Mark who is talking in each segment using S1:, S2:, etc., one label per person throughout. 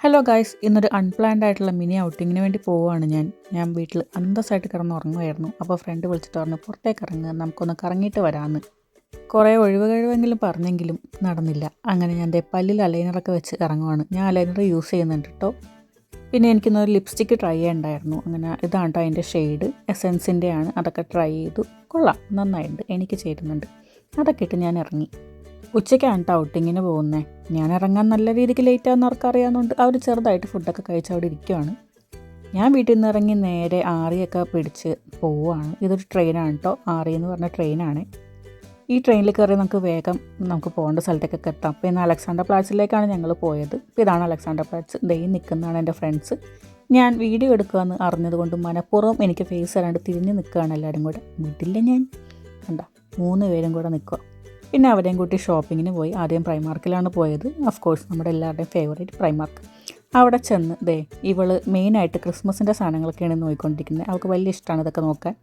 S1: Hello guys, ഇന്നൊരു unplanned ആയിട്ടുള്ള mini ഔട്ടിങ്ങിന് വേണ്ടി പോവുകയാണ് ഞാൻ വീട്ടിൽ അന്തസ്സായിട്ട് കിടന്ന് ഉറങ്ങുമായിരുന്നു. അപ്പോൾ ഫ്രണ്ട് വിളിച്ചിട്ട് പറഞ്ഞു പുറത്തേക്ക് ഇറങ്ങുക, നമുക്കൊന്ന് കറങ്ങിയിട്ട് വരാമെന്ന്. കുറേ ഒഴിവുകഴിവെങ്കിലും പറഞ്ഞെങ്കിലും നടന്നില്ല. അങ്ങനെ ഞാൻ പല്ലിൽ അലൈനറൊക്കെ വെച്ച് ഇറങ്ങുവാണ്. ഞാൻ അലൈനർ യൂസ് ചെയ്യുന്നുണ്ട് കേട്ടോ. പിന്നെ എനിക്കിന്നൊരു ലിപ്സ്റ്റിക്ക് ട്രൈ ചെയ്യണ്ടായിരുന്നു. അങ്ങനെ ഇതാണ് കേട്ടോ അതിൻ്റെ ഷെയ്ഡ്, എസെൻസിൻ്റെ ആണ്. അതൊക്കെ ട്രൈ ചെയ്തു, കൊള്ളാം, നന്നായിട്ടുണ്ട്, എനിക്ക് ചേരുന്നുണ്ട്. അതൊക്കെ ഇട്ട് ഞാൻ ഇറങ്ങി. ഉച്ചയ്ക്കാണ് കേട്ടോ ഔട്ടിങ്ങിന് പോകുന്നത്. ഞാൻ ഇറങ്ങാൻ നല്ല രീതിക്ക് ലേറ്റ് ആകുന്ന അവർക്കറിയാവുന്നതുകൊണ്ട് അവർ ചെറുതായിട്ട് ഫുഡൊക്കെ കഴിച്ച് അവിടെ ഇരിക്കുവാണ്. ഞാൻ വീട്ടിൽ നിന്ന് ഇറങ്ങി നേരെ ആറിയൊക്കെ പിടിച്ച് പോവുകയാണ്. ഇതൊരു ട്രെയിനാണ് കേട്ടോ, ആറി എന്ന് പറഞ്ഞ ട്രെയിനാണ്. ഈ ട്രെയിനിൽ കയറി നമുക്ക് പോകേണ്ട സ്ഥലത്തേക്കൊക്കെ എത്താം. അപ്പോൾ ഇന്ന് അലക്സാണ്ടർ പ്ലാറ്റ്സിലേക്കാണ് ഞങ്ങൾ പോയത്. ഇപ്പോൾ ഇതാണ് അലക്സാണ്ടർ പ്ലാറ്റ്സ്, ദേ നിൽക്കുന്നതാണ് എൻ്റെ ഫ്രണ്ട്സ്. ഞാൻ വീഡിയോ എടുക്കുകയെന്ന് അറിഞ്ഞതുകൊണ്ട് മനഃപൂർവ്വം എനിക്ക് ഫേസ് തരാണ്ട് തിരിഞ്ഞ് നിൽക്കുകയാണ് എല്ലാവരും കൂടെ. വീട്ടില്ല ഞാൻ കണ്ട 3 പേരും കൂടെ നിൽക്കുക. പിന്നെ അവരെയും കൂട്ടി ഷോപ്പിങ്ങിന് പോയി. ആദ്യം പ്രൈമാർക്കിലാണ് പോയത്. ഓഫ് കോഴ്സ് നമ്മുടെ എല്ലാവരുടെയും ഫേവറേറ്റ് പ്രൈമാർക്ക്. അവിടെ ചെന്ന് ഇവൾ മെയിനായിട്ട് ക്രിസ്മസിൻ്റെ സാധനങ്ങളൊക്കെയാണ് നോക്കിക്കൊണ്ടിരിക്കുന്നത്. അവൾക്ക് വലിയ ഇഷ്ടമാണ് ഇതൊക്കെ നോക്കാൻ.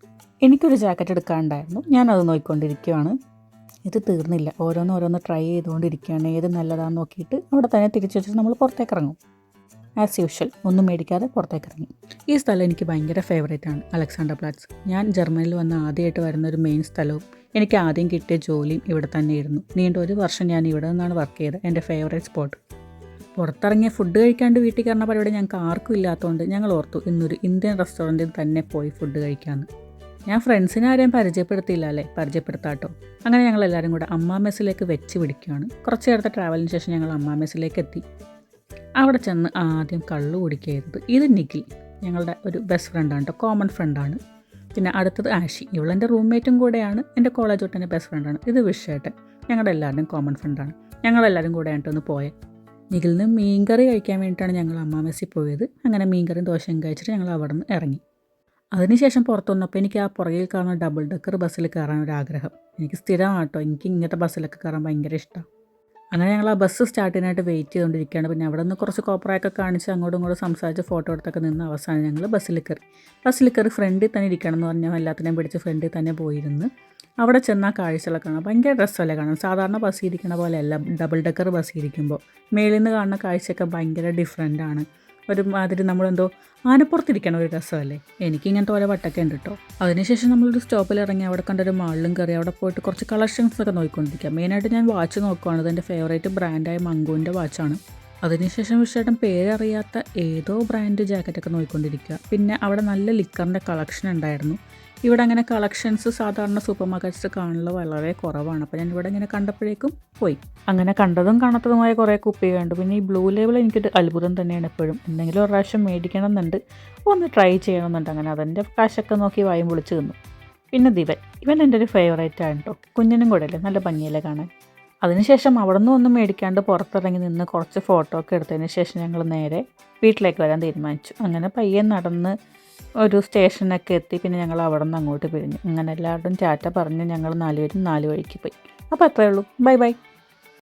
S1: എനിക്കൊരു ജാക്കറ്റ് എടുക്കാനുണ്ടായിരുന്നു, ഞാനത് നോക്കിക്കൊണ്ടിരിക്കുകയാണ്. ഇത് തീർന്നില്ല, ഓരോന്ന് ട്രൈ ചെയ്തുകൊണ്ടിരിക്കുകയാണ്. ഏത് നല്ലതാണെന്ന് നോക്കിയിട്ട് അവിടെ തന്നെ തിരിച്ചു വെച്ചിട്ട് നമ്മൾ പുറത്തേക്ക് ഇറങ്ങും. ആസ് യൂഷ്വൽ ഒന്നും മേടിക്കാതെ പുറത്തേക്ക് ഇറങ്ങി. ഈ സ്ഥലം എനിക്ക് ഭയങ്കര ഫേവറേറ്റ് ആണ്, അലക്സാണ്ടർ പ്ലാറ്റ്സ്. ഞാൻ ജർമ്മനിയിൽ വന്ന് ആദ്യമായിട്ട് വരുന്ന ഒരു മെയിൻ സ്ഥലവും എനിക്ക് ആദ്യം കിട്ടിയ ജോലിയും ഇവിടെ തന്നെയായിരുന്നു. നീണ്ട 1 വർഷം ഞാൻ ഇവിടെ നിന്നാണ് വർക്ക് ചെയ്തത്. എൻ്റെ ഫേവറേറ്റ് സ്പോട്ട്. പുറത്തിറങ്ങിയ ഫുഡ് കഴിക്കാണ്ട് വീട്ടിൽ കയറുന്ന പരിപാടി ഞങ്ങൾക്ക് ആർക്കും ഇല്ലാത്തതുകൊണ്ട് ഞങ്ങൾ ഓർത്തു ഇന്നൊരു ഇന്ത്യൻ റെസ്റ്റോറൻറ്റിൽ തന്നെ പോയി ഫുഡ് കഴിക്കാമെന്ന്. ഞാൻ ഫ്രണ്ട്സിനെ ആരെയും പരിചയപ്പെടുത്തിയില്ല അല്ലേ, പരിചയപ്പെടുത്താട്ടോ. അങ്ങനെ ഞങ്ങളെല്ലാവരും കൂടെ അമ്മാ മെസ്സിലേക്ക് വെച്ച് പിടിക്കുകയാണ്. കുറച്ച് നേരത്തെ ട്രാവലിന് ശേഷം ഞങ്ങൾ അമ്മാ മെസ്സിലേക്ക് എത്തി. അവിടെ ചെന്ന് ആദ്യം കള്ളു കുടിക്കരുത്. ഇത് നിഖിൽ, ഞങ്ങളുടെ ഒരു ബെസ്റ്റ് ഫ്രണ്ടാണ് കേട്ടോ, കോമൺ ഫ്രണ്ടാണ്. പിന്നെ അടുത്തത് ആഷി, ഇവളെൻ്റെ റൂംമേറ്റും കൂടെയാണ്, എൻ്റെ കോളേജ് തൊട്ട് എൻ്റെ ബെസ്റ്റ് ഫ്രണ്ടാണ്. ഇത് വിഷേട്ടൻ, ഞങ്ങളുടെ എല്ലാവരുടെയും കോമൺ ഫ്രണ്ടാണ്. ഞങ്ങളെല്ലാവരും കൂടെയായിട്ട് ഒന്ന് പോയത്. നിഖിലിന് മീൻകറി കഴിക്കാൻ വേണ്ടിയിട്ടാണ് ഞങ്ങൾ അമ്മാ മെസ്സിൽ പോയത്. അങ്ങനെ മീൻകറിയും ദോശയും കഴിച്ചിട്ട് ഞങ്ങൾ അവിടെ നിന്ന് ഇറങ്ങി. അതിനുശേഷം പുറത്തു വന്നപ്പോൾ എനിക്ക് ആ പുറകിൽ കാണുന്ന ഡബിൾ ഡെക്കർ ബസ്സിൽ കയറാൻ ഒരു ആഗ്രഹം. എനിക്ക് സ്ഥിരമാണ് കേട്ടോ, എനിക്ക് ഇങ്ങനത്തെ ബസ്സിലൊക്കെ കയറാൻ ഭയങ്കര ഇഷ്ടമാണ്. അങ്ങനെ ഞങ്ങൾ ആ ബസ് സ്റ്റാർട്ട് ചെയ്യാനായിട്ട് വെയിറ്റ് ചെയ്തുകൊണ്ടിരിക്കുകയാണ്. പിന്നെ അവിടെ നിന്ന് കുറച്ച് കോപ്പറയൊക്കെ കാണിച്ച് അങ്ങോട്ടും ഇങ്ങോട്ടും സംസാരിച്ച് ഫോട്ടോ എടുത്തൊക്കെ നിന്ന് അവസാനം ഞങ്ങൾ ബസ്സിൽ കയറി ഫ്രണ്ടിൽ തന്നെ ഇരിക്കണം എന്ന് പറഞ്ഞാൽ എല്ലാത്തിനെയും പിടിച്ച് ഫ്രണ്ടിൽ തന്നെ പോയിരുന്ന് അവിടെ ചെന്നാൽ കാഴ്ചകളൊക്കെ കാണാം. ഭയങ്കര രസമല്ലേ കാണാൻ. സാധാരണ ബസ്സിൽ ഇരിക്കണ പോലെയല്ല ഡബിൾ ഡെക്കർ ബസ്സിൽ ഇരിക്കുമ്പോൾ. മേളിൽ നിന്ന് കാണുന്ന കാഴ്ചയൊക്കെ ഭയങ്കര ഡിഫറെൻ്റാണ്. ഒരുമാതിരി നമ്മളെന്തോ ആനപ്പുറത്തിരിക്കണ ഒരു രസമല്ലേ. എനിക്കിങ്ങനത്തെ ഓരോ വട്ടൊക്കെ ഉണ്ട് കേട്ടോ. അതിനുശേഷം നമ്മളൊരു സ്റ്റോപ്പിൽ ഇറങ്ങി അവിടെ കണ്ടൊരു മാളിലും കയറി അവിടെ പോയിട്ട് കുറച്ച് കളക്ഷൻസൊക്കെ നോക്കിക്കൊണ്ടിരിക്കുക. മെയിനായിട്ട് ഞാൻ വാച്ച് നോക്കുകയാണ്. ഇതെൻ്റെ ഫേവറേറ്റ് ബ്രാൻഡായ മംഗോൻ്റെ വാച്ചാണ്. അതിനുശേഷം വിഷയമായിട്ടും പേരറിയാത്ത ഏതോ ബ്രാൻഡ് ജാക്കറ്റൊക്കെ നോക്കിക്കൊണ്ടിരിക്കുക. പിന്നെ അവിടെ നല്ല ലിക്കറിൻ്റെ കളക്ഷൻ ഉണ്ടായിരുന്നു. ഇവിടെ അങ്ങനെ കളക്ഷൻസ് സാധാരണ സൂപ്പർ മാർക്കറ്റ്സ് കാണുന്നത് വളരെ കുറവാണ്. അപ്പോൾ ഞാൻ ഇവിടെ ഇങ്ങനെ കണ്ടപ്പോഴേക്കും പോയി. അങ്ങനെ കണ്ടതും കാണാത്തതുമായ കുറേ കുപ്പികളുണ്ട്. പിന്നെ ഈ ബ്ലൂ ലേബിൾ എനിക്കൊരു അത്ഭുതം തന്നെയാണ് എപ്പോഴും. എന്തെങ്കിലും ഒരു പ്രാവശ്യം മേടിക്കണം എന്നുണ്ട്, ഒന്ന് ട്രൈ ചെയ്യണമെന്നുണ്ട്. അങ്ങനെ അതിൻ്റെ കാശൊക്കെ നോക്കി വായും പൊളിച്ച് തിന്നു. പിന്നെ ഇവൻ എൻ്റെ ഒരു ഫേവറേറ്റ് ആണ് കേട്ടോ. കുഞ്ഞിനും കൂടെ അല്ലേ, നല്ല ഭംഗിയല്ലേ കാണാൻ. അതിനുശേഷം അവിടെ നിന്ന് ഒന്നും മേടിക്കാണ്ട് പുറത്തിറങ്ങി നിന്ന് കുറച്ച് ഫോട്ടോ ഒക്കെ എടുത്തതിന് ശേഷം ഞങ്ങൾ നേരെ വീട്ടിലേക്ക് വരാൻ തീരുമാനിച്ചു. അങ്ങനെ പയ്യെ നടന്ന് ഒരു സ്റ്റേഷനൊക്കെ എത്തി. പിന്നെ ഞങ്ങൾ അവിടെ നിന്ന് അങ്ങോട്ട് പിരിഞ്ഞു. അങ്ങനെ എല്ലാവരും ടാറ്റ പറഞ്ഞ് ഞങ്ങൾ 4 പേരും 4 വഴിക്ക് പോയി. അപ്പോൾ അത്രയേ ഉള്ളൂ. Bye bye.